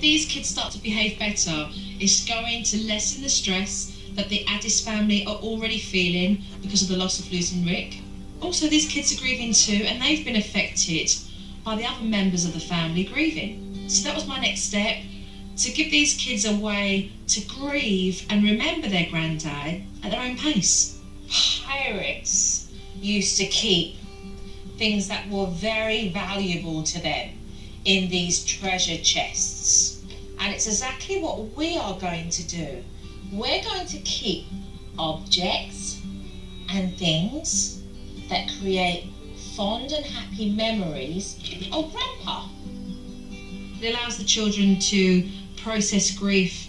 if these kids start to behave better, it's going to lessen the stress that the Addis family are already feeling because of the loss of losing Rick. Also, these kids are grieving too, and they've been affected by the other members of the family grieving. So that was my next step, to give these kids a way to grieve and remember their granddad at their own pace. Pirates used to keep things that were very valuable to them in these treasure chests. And it's exactly what we are going to do. We're going to keep objects and things that create fond and happy memories of Grandpa. It allows the children to process grief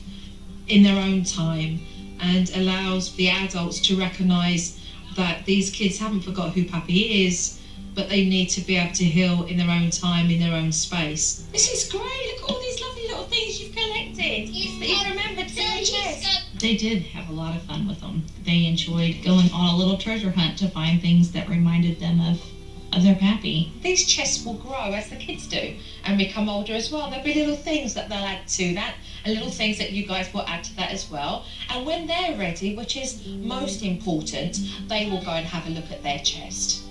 in their own time and allows the adults to recognise that these kids haven't forgot who Pappy is, but they need to be able to heal in their own time, in their own space. This is great. Look at all these lovely little things you've collected that you remembered from your chest. They did have a lot of fun with them. They enjoyed going on a little treasure hunt to find things that reminded them of their Pappy. These chests will grow as the kids do and become older as well. There'll be little things that they'll add to that and little things that you guys will add to that as well. And when they're ready, which is most important, they will go and have a look at their chest.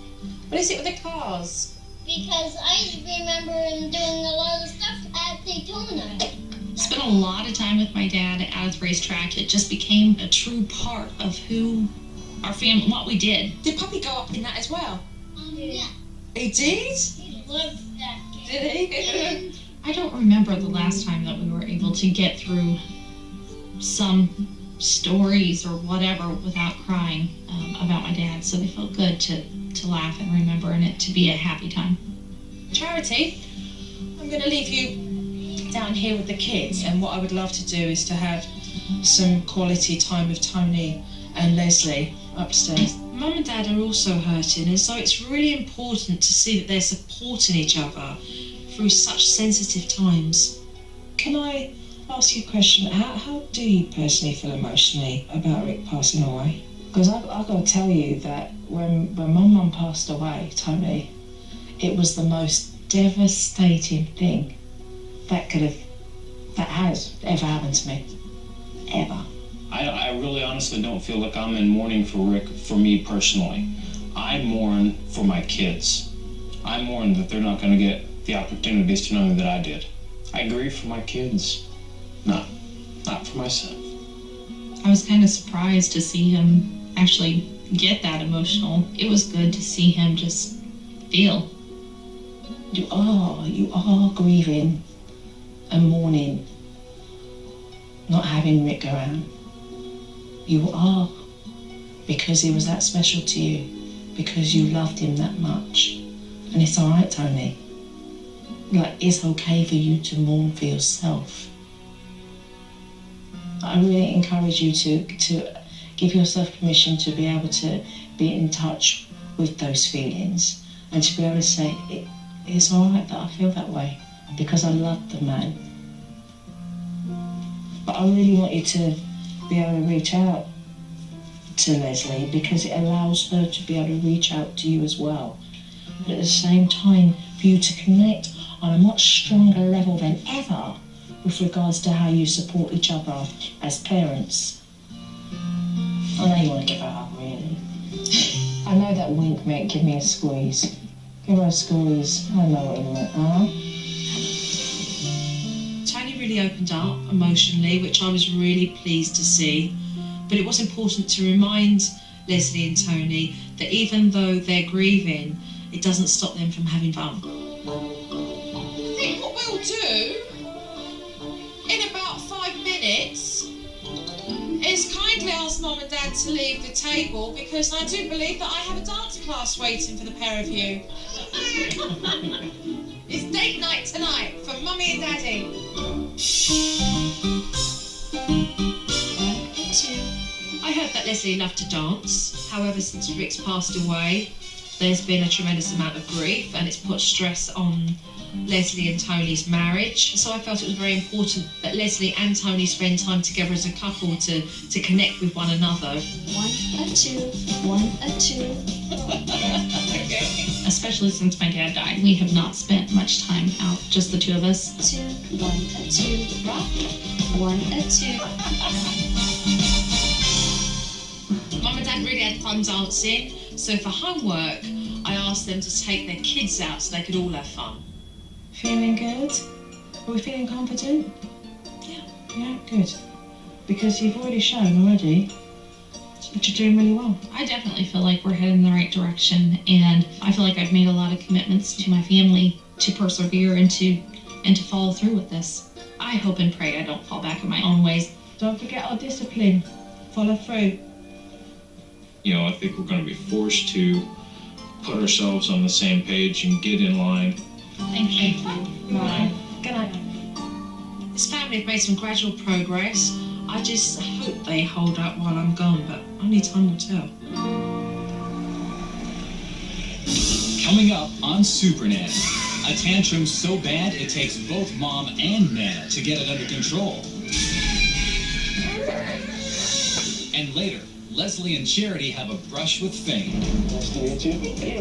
What is it with the cars? Because I remember him doing a lot of stuff at Daytona. Spent a lot of time with my dad at Addis racetrack. It just became a true part of who our family, what we did. Did Puppy go up in that as well? Yeah. He did? He loved that game. Did he? I don't remember the last time that we were able to get through some stories or whatever without crying about my dad, so they felt good to laugh and remember and it to be a happy time. Charity, I'm going to leave you down here with the kids, and what I would love to do is to have some quality time with Tony and Leslie upstairs. Mum and Dad are also hurting, and so it's really important to see that they're supporting each other through such sensitive times. Can I ask you a question? How do you personally feel emotionally about Rick passing away? Because I've got to tell you that when my mum passed away, Tony, it was the most devastating thing that has ever happened to me. Ever. I really honestly don't feel like I'm in mourning for Rick for me personally. I mourn for my kids. I mourn that they're not going to get the opportunities to know me that I did. I grieve for my kids, not for myself. I was kind of surprised to see him actually get that emotional. It was good to see him just feel. You are grieving and mourning not having Rick around. You are, because he was that special to you, because you loved him that much. And it's all right, Tony. Like, it's okay for you to mourn for yourself. I really encourage you to give yourself permission to be able to be in touch with those feelings and to be able to say, it's all right that I feel that way because I love the man. But I really want you to be able to reach out to Leslie because it allows her to be able to reach out to you as well. But at the same time, for you to connect on a much stronger level than ever with regards to how you support each other as parents. I know you want to give her a hug, really. I know that wink meant give me a squeeze. Give her a squeeze. I know what you meant, huh? Tony really opened up emotionally, which I was really pleased to see. But it was important to remind Leslie and Tony that even though they're grieving, it doesn't stop them from having fun. I think what we'll do in about 5 minutes is kindly ask Mum and Dad to leave the table because I do believe that I have a dance class waiting for the pair of you. It's date night tonight for Mummy and Daddy. I heard that Leslie loved to dance. However, since Rick's passed away, There's been a tremendous amount of grief, and it's put stress on Leslie and Tony's marriage. So I felt it was very important that Leslie and Tony spend time together as a couple to connect with one another. 1, a 2, 1, a 2. Especially since my dad died, we have not spent much time out, just the two of us. 2, 1, a 2. Rock. 1, a 2. Mum and Dad really had fun dancing, so for homework, I asked them to take their kids out so they could all have fun. Feeling good? Are we feeling confident? Yeah. Yeah, good. Because you've already shown already that you're doing really well. I definitely feel like we're heading in the right direction, and I feel like I've made a lot of commitments to my family to persevere and to follow through with this. I hope and pray I don't fall back in my own ways. Don't forget our discipline. Follow through. You know, I think we're going to be forced to put ourselves on the same page and get in line. Thank you. Right. Good night. This family have made some gradual progress. I just hope they hold up while I'm gone, but only time will tell. Coming up on SuperNanny, a tantrum so bad it takes both Mom and Nana to get it under control. And later, Leslie and Charity have a brush with fame. Nice to meet you.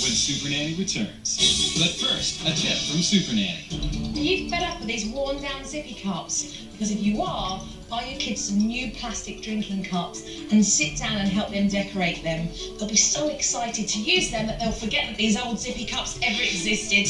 When SuperNanny returns. But first, a tip from SuperNanny. Are you fed up with these worn down zippy cups? Because if you are, buy your kids some new plastic drinking cups and sit down and help them decorate them. They'll be so excited to use them that they'll forget that these old zippy cups ever existed.